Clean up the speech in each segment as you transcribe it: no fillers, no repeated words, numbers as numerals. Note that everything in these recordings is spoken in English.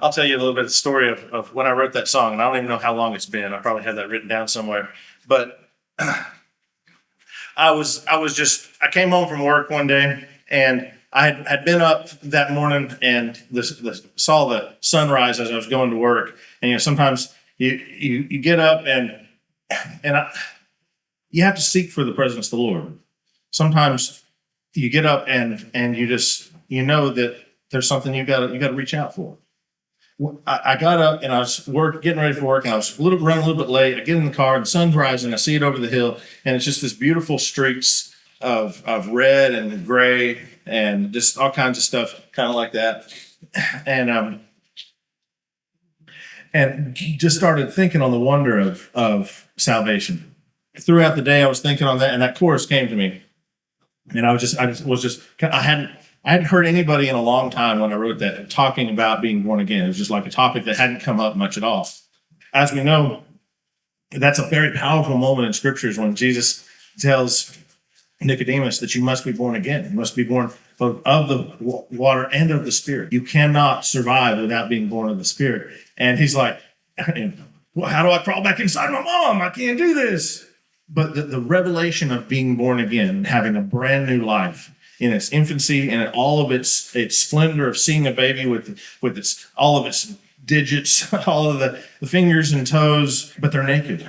I'll tell you a little bit of the story of when I wrote that song, and I don't even know how long it's been. I probably had that written down somewhere. But I came home from work one day, and I had been up that morning and saw the sunrise as I was going to work. And sometimes you get up and you have to seek for the presence of the Lord. Sometimes you get up and you know that there's something you got to reach out for. I got up and I was getting ready for work, and I was running a little bit late. I get in the car and the sun's rising. I see it over the hill, and it's just this beautiful streaks of red and gray and just all kinds of stuff, kind of like that. And just started thinking on the wonder of salvation. Throughout the day, I was thinking on that, and that chorus came to me, and I hadn't heard anybody in a long time when I wrote that talking about being born again. It was just like a topic that hadn't come up much at all. As we know, that's a very powerful moment in scriptures when Jesus tells Nicodemus that you must be born again. You must be born both of the water and of the Spirit. You cannot survive without being born of the Spirit. And he's like, well, how do I crawl back inside my mom? I can't do this. But the revelation of being born again, having a brand new life, in its infancy and in all of its splendor of seeing a baby with all of its digits, all of the fingers and toes, but they're naked.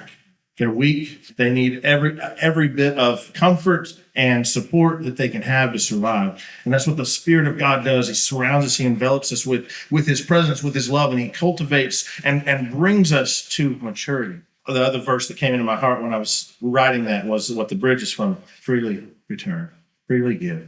They're weak. They need every bit of comfort and support that they can have to survive. And that's what the Spirit of God does. He surrounds us. He envelops us with His presence, with His love, and He cultivates and brings us to maturity. The other verse that came into my heart when I was writing that was what the bridge is from: freely return, freely give.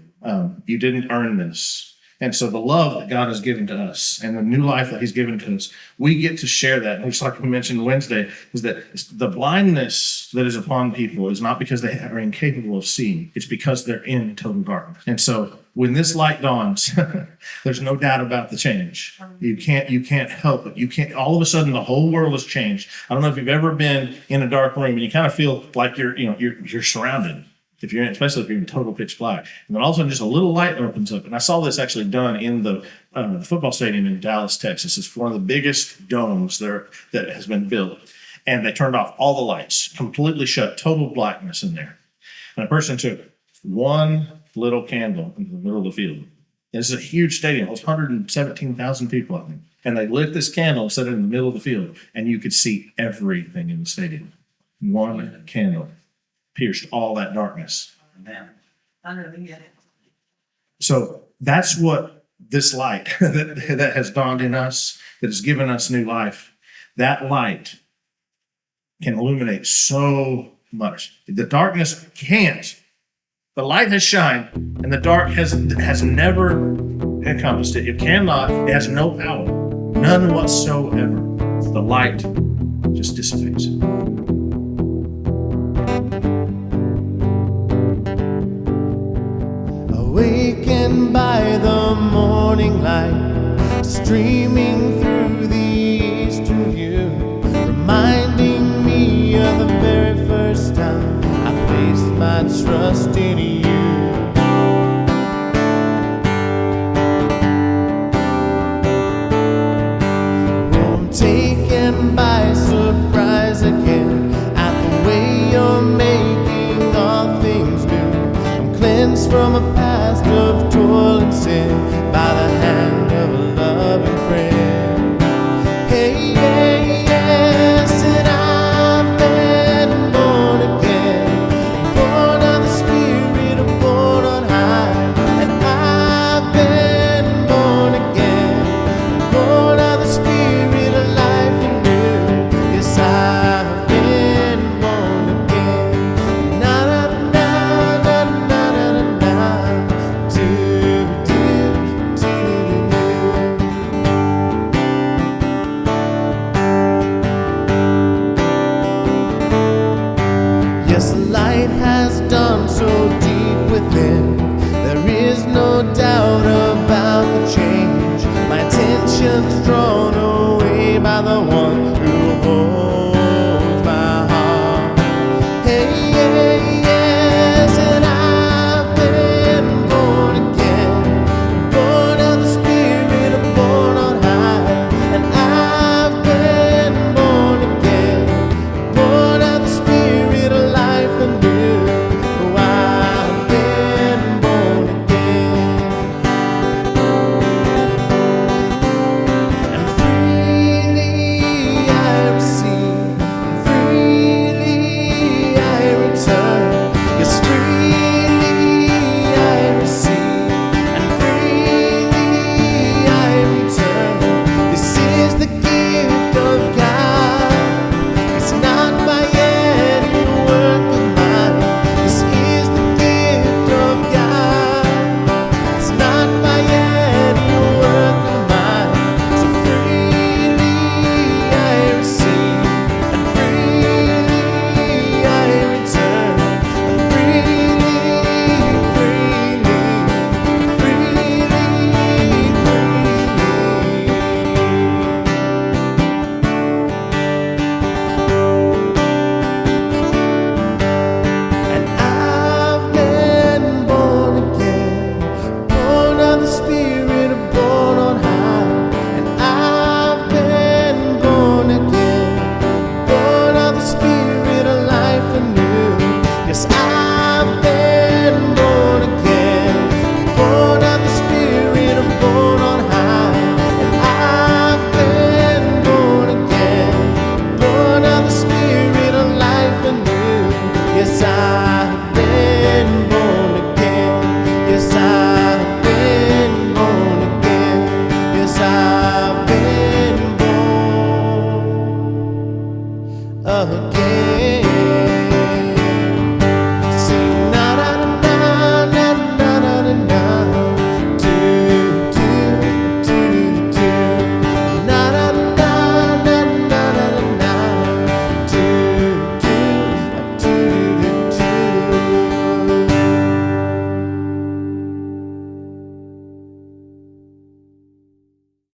You didn't earn this. And so the love that God has given to us and the new life that He's given to us, we get to share that. And just like we mentioned Wednesday, is that the blindness that is upon people is not because they are incapable of seeing. It's because they're in total darkness. And so when this light dawns, there's no doubt about the change. You can't help it. You can't. All of a sudden, the whole world has changed. I don't know if you've ever been in a dark room and you kind of feel like you're surrounded. Especially if you're in total pitch black. And then all of a sudden just a little light opens up. And I saw this actually done in the football stadium in Dallas, Texas. It's one of the biggest domes there that has been built. And they turned off all the lights, completely shut, total blackness in there. And a person took one little candle into the middle of the field. This is a huge stadium. It was 117,000 people, I think. And they lit this candle and set it in the middle of the field. And you could see everything in the stadium. One candle pierced all that darkness. So that's what this light that has dawned in us, that has given us new life, that light can illuminate so much. The darkness can't. The light has shined, and the dark has never encompassed it. It cannot. It has no power, none whatsoever. The light just dissipates. Awakened by the morning light, streaming through the eastern view, reminding me of the very first time I placed my trust in you. Oh, I'm taken by surprise again at the way you're making all things new. I'm cleansed from a past of toil and sin by the hand of a loving friend. Hey, yeah, yes, and I've been born again, born of the Spirit, born on high. And I've been born again, born of the Spirit, a life anew. Yes, I've been born again. Na na na na na na na. Do do do. Yes, the light has done so deep within. There is no doubt about the change. My attention's drawn away by the